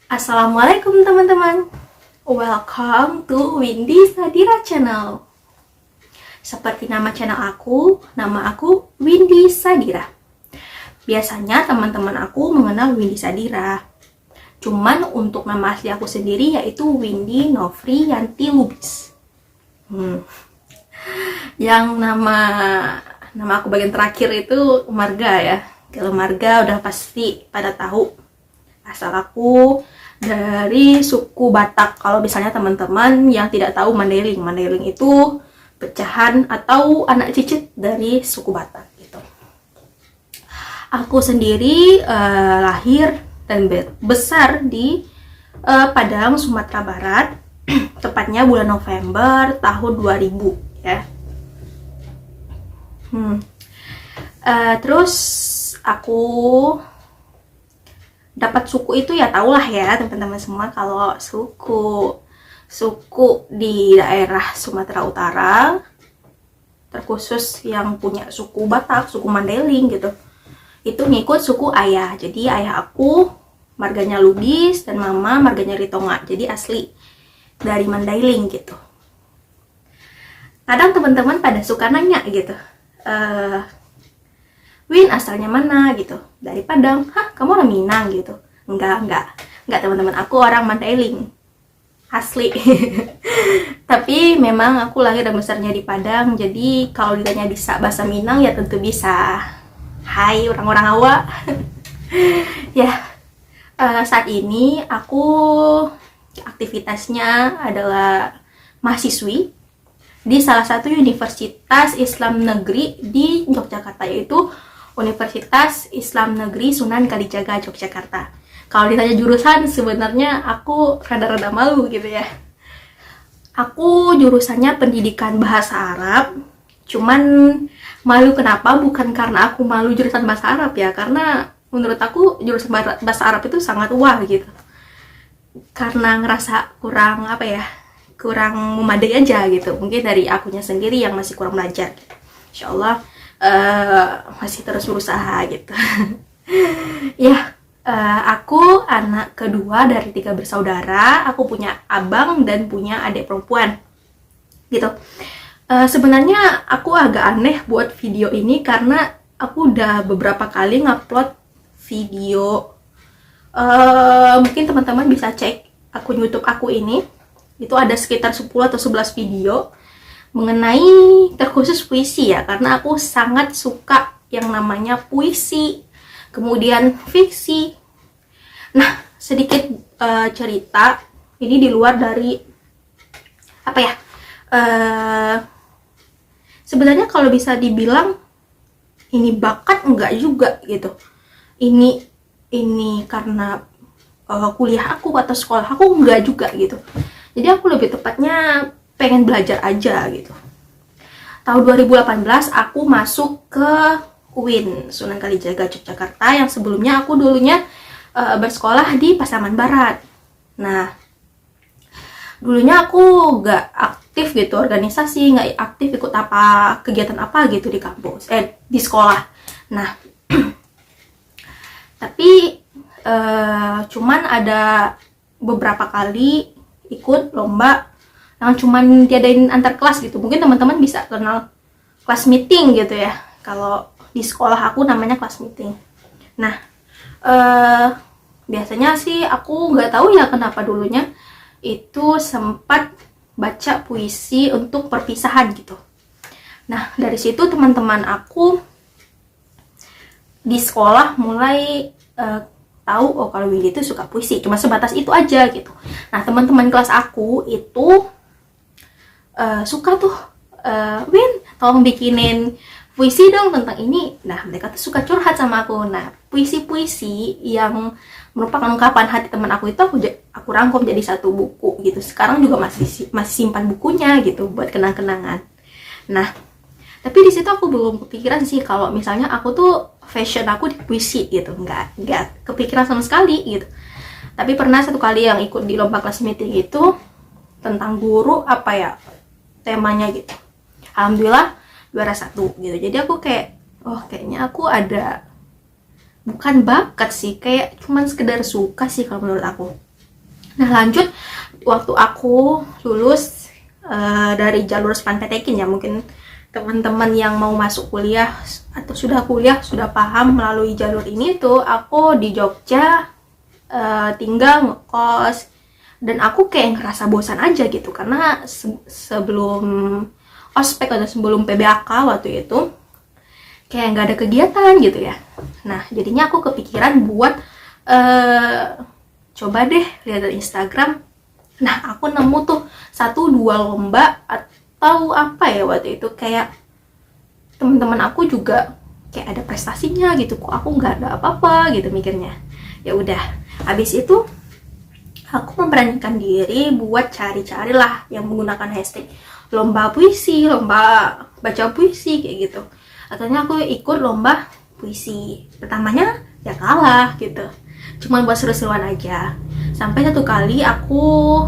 Assalamualaikum teman-teman. Welcome to Windy Sadira Channel. Seperti nama aku Windy Sadira. Biasanya teman-teman aku mengenal Windy Sadira. Cuman untuk nama asli aku sendiri yaitu Windy Nofriyanti Lubis. Yang nama aku bagian terakhir itu marga ya. Kalau marga udah pasti pada tahu. Asal aku dari suku Batak. Kalau misalnya teman-teman yang tidak tahu Mandailing, Mandailing itu pecahan atau anak cicit dari suku Batak gitu. Aku sendiri lahir dan besar di Padang, Sumatera Barat, tepatnya bulan November tahun 2000 ya. Terus aku dapat suku itu ya tahulah ya teman-teman semua, kalau suku di daerah Sumatera Utara, terkhusus yang punya suku Batak, suku Mandailing gitu, itu ngikut suku ayah. Jadi ayah aku marganya Lubis dan mama marganya Ritonga, jadi asli dari Mandailing gitu. Kadang teman-teman pada suka nanya gitu, Win asalnya mana gitu, dari Padang. Hah, kamu orang Minang gitu? Enggak teman-teman, aku orang Mandailing asli. Tapi memang aku lahir dan besarnya di Padang, jadi kalau ditanya bisa bahasa Minang ya tentu bisa. Hai orang-orang Hawa. Ya, saat ini aku aktivitasnya adalah mahasiswi di salah satu universitas Islam negeri di Yogyakarta, yaitu Universitas Islam Negeri Sunan Kalijaga, Yogyakarta. Kalau ditanya jurusan, sebenarnya aku rada-rada malu gitu ya. Aku jurusannya pendidikan bahasa Arab. Cuman malu kenapa? Bukan karena aku malu jurusan bahasa Arab ya, karena menurut aku jurusan bahasa Arab itu sangat wah gitu. Karena ngerasa kurang kurang memadai aja gitu. Mungkin dari akunya sendiri yang masih kurang belajar. Insya Allah masih terus berusaha gitu. Ya, aku anak kedua dari 3 bersaudara. Aku punya abang dan punya adik perempuan gitu. Sebenarnya aku agak aneh buat video ini karena aku udah beberapa kali ngupload video. Mungkin teman-teman bisa cek akun YouTube aku ini. Itu ada sekitar 10 atau 11 video mengenai terkhusus puisi ya, karena aku sangat suka yang namanya puisi, kemudian fiksi. Nah, sedikit cerita ini di luar dari sebenarnya kalau bisa dibilang ini bakat enggak juga gitu. Ini karena kuliah aku atau sekolah aku enggak juga gitu. Jadi aku lebih tepatnya pengen belajar aja gitu. Tahun 2018 aku masuk ke UIN Sunan Kalijaga Yogyakarta, yang sebelumnya aku dulunya bersekolah di Pasaman Barat. Nah, dulunya aku gak aktif gitu organisasi, gak aktif ikut kegiatan apa gitu di kampus, di sekolah. Nah, tapi cuman ada beberapa kali ikut lomba yang cuman diadain antar kelas gitu. Mungkin teman-teman bisa kenal kelas meeting gitu ya. Kalau di sekolah aku namanya kelas meeting. Nah, biasanya sih aku nggak tahu ya kenapa dulunya itu sempat baca puisi untuk perpisahan gitu. Nah, dari situ teman-teman aku di sekolah mulai tahu, oh kalau Willy itu suka puisi. Cuma sebatas itu aja gitu. Nah, teman-teman kelas aku itu suka tuh, Win tolong bikinin puisi dong tentang ini. Nah, mereka tuh suka curhat sama aku. Nah, puisi-puisi yang merupakan ungkapan hati teman aku itu aku rangkum jadi satu buku gitu. Sekarang juga masih simpan bukunya gitu buat kenang-kenangan. Nah, tapi di situ aku belum kepikiran sih kalau misalnya aku tuh fashion aku di puisi gitu. Nggak kepikiran sama sekali gitu. Tapi pernah satu kali yang ikut di lomba kelas meeting itu tentang guru temanya gitu. Alhamdulillah juara 1 gitu. Jadi aku kayak, oh kayaknya aku ada, bukan bakat sih, kayak cuman sekedar suka sih kalau menurut aku. Nah lanjut, waktu aku lulus dari jalur SNMPTN ya, mungkin teman-teman yang mau masuk kuliah atau sudah kuliah sudah paham melalui jalur ini tuh, aku di Jogja tinggal ngekos, dan aku kayak ngerasa bosan aja gitu karena sebelum ospek atau sebelum PBAK waktu itu kayak nggak ada kegiatan gitu ya. Nah jadinya aku kepikiran buat coba deh lihat dari Instagram. Nah aku nemu tuh 1-2 lomba atau apa ya waktu itu, kayak teman-teman aku juga kayak ada prestasinya gitu, kok aku nggak ada apa-apa gitu mikirnya. Ya udah, habis itu aku memberanikan diri buat cari-cari lah yang menggunakan hashtag lomba puisi, lomba baca puisi kayak gitu. Akhirnya aku ikut lomba puisi. Pertamanya ya kalah gitu, cuman buat seru-seruan aja. Sampai satu kali aku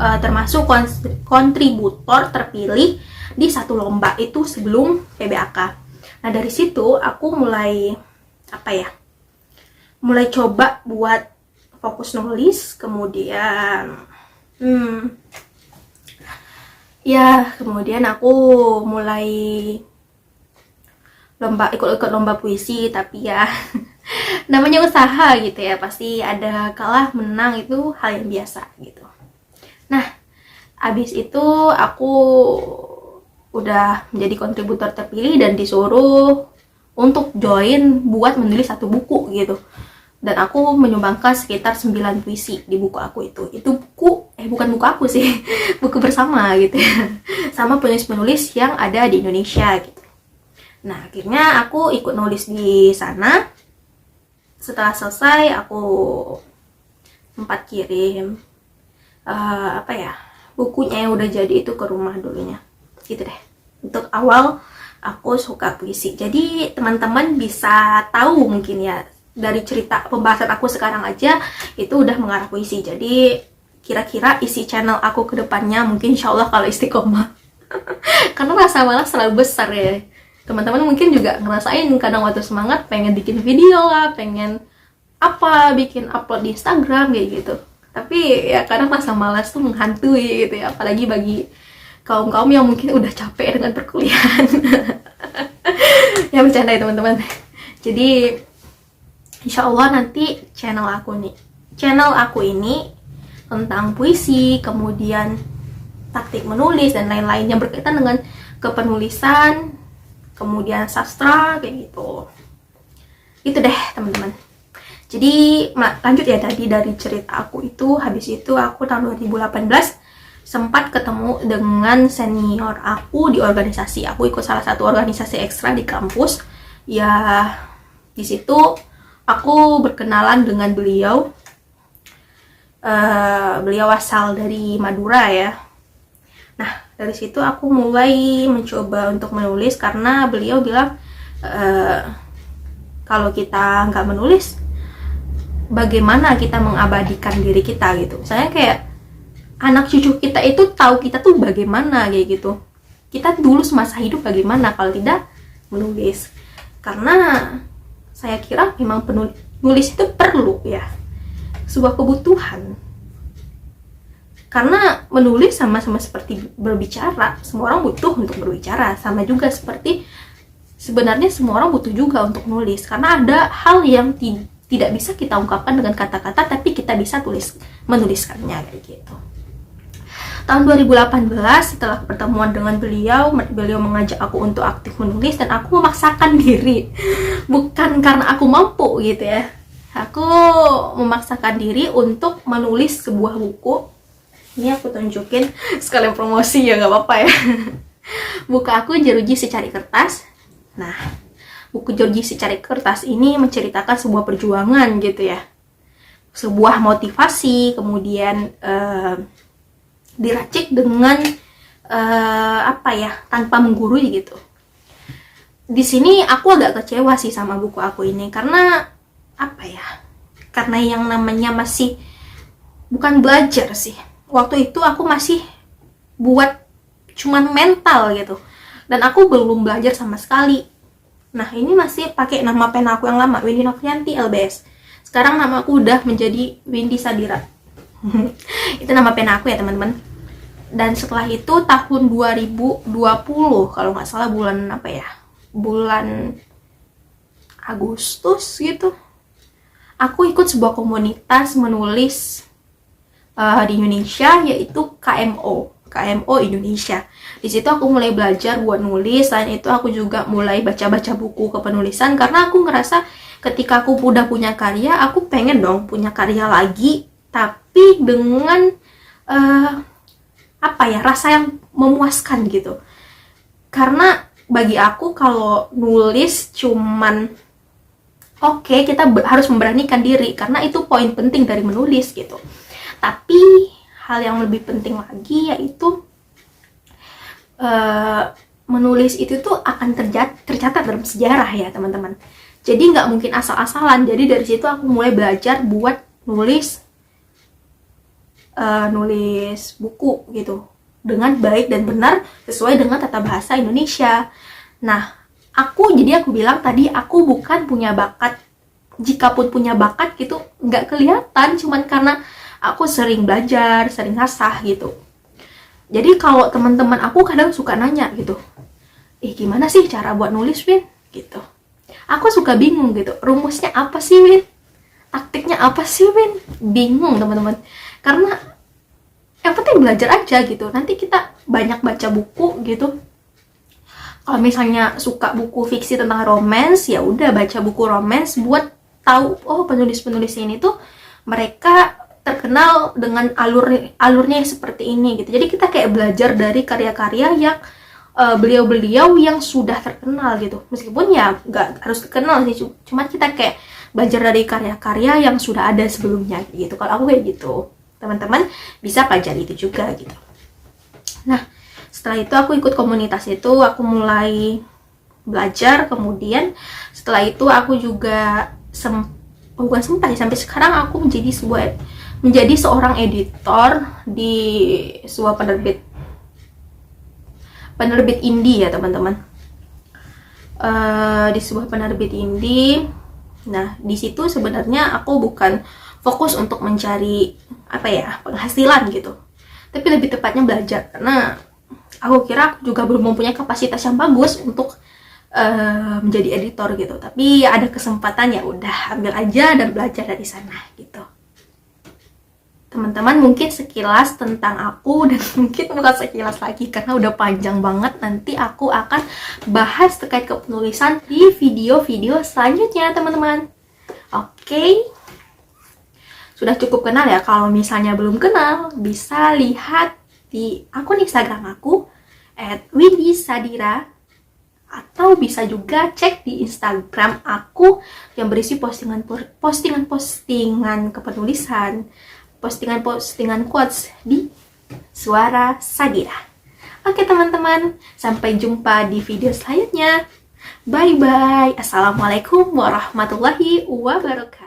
termasuk kontributor terpilih di satu lomba itu sebelum PBAK. Nah dari situ aku mulai mulai coba buat fokus nulis, kemudian kemudian aku mulai ikut lomba puisi. Tapi ya namanya usaha gitu ya, pasti ada kalah menang, itu hal yang biasa gitu. Nah abis itu aku udah menjadi kontributor terpilih dan disuruh untuk join buat menulis satu buku gitu. Dan aku menyumbangkan sekitar 9 puisi di buku aku itu. Itu buku, bukan buku aku sih, buku bersama gitu ya, sama penulis-penulis yang ada di Indonesia gitu. Nah akhirnya aku ikut nulis di sana. Setelah selesai aku sempat kirim bukunya yang udah jadi itu ke rumah dulunya gitu deh. Untuk awal aku suka puisi, jadi teman-teman bisa tahu mungkin ya dari cerita pembahasan aku sekarang aja itu udah mengarah puisi. Jadi kira-kira isi channel aku ke depannya mungkin insyaallah kalau istiqomah karena rasa malas selalu besar ya. Teman-teman mungkin juga ngerasain kadang waktu semangat pengen bikin video lah, pengen bikin upload di Instagram kayak gitu, tapi ya kadang rasa malas tuh menghantui gitu ya, apalagi bagi kaum-kaum yang mungkin udah capek dengan perkuliahan. Ya bercanda ya teman-teman. Jadi insya Allah nanti channel aku ini tentang puisi, kemudian taktik menulis dan lain-lain yang berkaitan dengan kepenulisan, kemudian sastra kayak gitu. Itu deh teman-teman. Jadi lanjut ya tadi dari cerita aku itu. Habis itu aku tahun 2018 sempat ketemu dengan senior aku di organisasi. Aku ikut salah satu organisasi ekstra di kampus. Ya di situ aku berkenalan dengan beliau. Beliau asal dari Madura ya. Nah dari situ aku mulai mencoba untuk menulis karena beliau bilang kalau kita nggak menulis, bagaimana kita mengabadikan diri kita gitu. Misalnya kayak anak cucu kita itu tahu kita tuh bagaimana kayak gitu. Kita dulu semasa hidup bagaimana kalau tidak menulis. Karena saya kira memang penulis itu perlu ya, sebuah kebutuhan. Karena menulis sama-sama seperti berbicara, semua orang butuh untuk berbicara. Sama juga seperti sebenarnya semua orang butuh juga untuk nulis, karena ada hal yang tidak bisa kita ungkapkan dengan kata-kata, tapi kita bisa menuliskannya kayak gitu. Tahun 2018 setelah pertemuan dengan beliau mengajak aku untuk aktif menulis, dan aku memaksakan diri. Bukan karena aku mampu gitu ya. Aku memaksakan diri untuk menulis sebuah buku. Ini aku tunjukin sekalian promosi ya, nggak apa-apa ya. Buku aku Jeruji Secari Kertas. Nah, buku Jeruji Secari Kertas ini menceritakan sebuah perjuangan gitu ya, sebuah motivasi, kemudian diracik dengan tanpa menggurui gitu. Di sini aku agak kecewa sih sama buku aku ini karena karena yang namanya masih bukan belajar sih. Waktu itu aku masih buat cuman mental gitu, dan aku belum belajar sama sekali. Nah ini masih pakai nama pen aku yang lama, Windy Novianti LBS. Sekarang nama aku udah menjadi Windy Sadira. Itu nama pena aku ya teman-teman. Dan setelah itu tahun 2020 kalau nggak salah bulan apa ya, bulan Agustus gitu, aku ikut sebuah komunitas menulis di Indonesia, yaitu KMO Indonesia. Di situ aku mulai belajar buat nulis. Selain itu aku juga mulai baca-baca buku kepenulisan, karena aku ngerasa ketika aku udah punya karya, aku pengen dong punya karya lagi, tapi dengan rasa yang memuaskan gitu. Karena bagi aku kalau nulis cuman kita harus memberanikan diri, karena itu poin penting dari menulis gitu. Tapi hal yang lebih penting lagi yaitu menulis itu tuh akan tercatat dalam sejarah ya teman-teman. Jadi nggak mungkin asal-asalan. Jadi dari situ aku mulai belajar buat nulis buku gitu dengan baik dan benar sesuai dengan tata bahasa Indonesia. Nah, aku bilang tadi aku bukan punya bakat. Jikapun punya bakat gitu nggak kelihatan, cuman karena aku sering belajar, sering ngasah gitu. Jadi kalau teman-teman aku kadang suka nanya gitu, gimana sih cara buat nulis, Win? Gitu. Aku suka bingung gitu, rumusnya apa sih, Win? Taktiknya apa sih, Win? Bingung teman-teman. Karena yang penting belajar aja gitu. Nanti kita banyak baca buku gitu. Kalau misalnya suka buku fiksi tentang romance, ya udah baca buku romance buat tahu penulis-penulis ini tuh mereka terkenal dengan alurnya seperti ini gitu. Jadi kita kayak belajar dari karya-karya yang beliau-beliau yang sudah terkenal gitu. Meskipun ya nggak harus terkenal sih, cuma kita kayak belajar dari karya-karya yang sudah ada sebelumnya gitu. Kalau aku kayak gitu, teman-teman bisa pelajari itu juga gitu. Nah, setelah itu aku ikut komunitas itu, aku mulai belajar. Kemudian setelah itu aku juga bukan sempat ya, sampai sekarang aku menjadi seorang editor di sebuah penerbit indie ya teman-teman. Di sebuah penerbit indie. Nah, di situ sebenarnya aku bukan fokus untuk mencari penghasilan gitu, tapi lebih tepatnya belajar, karena aku kira aku juga belum mempunyai kapasitas yang bagus untuk menjadi editor gitu. Tapi ada kesempatan, ya udah ambil aja dan belajar dari sana gitu. Teman-teman, mungkin sekilas tentang aku, dan mungkin bukan sekilas lagi karena udah panjang banget. Nanti aku akan bahas terkait kepenulisan di video-video selanjutnya teman-teman. Oke. Sudah cukup kenal ya. Kalau misalnya belum kenal, bisa lihat di akun Instagram aku @windysadira, atau bisa juga cek di Instagram aku yang berisi postingan kepenulisan, postingan quotes di Suara Sadira. Oke teman-teman, sampai jumpa di video selanjutnya. Bye bye. Assalamualaikum warahmatullahi wabarakatuh.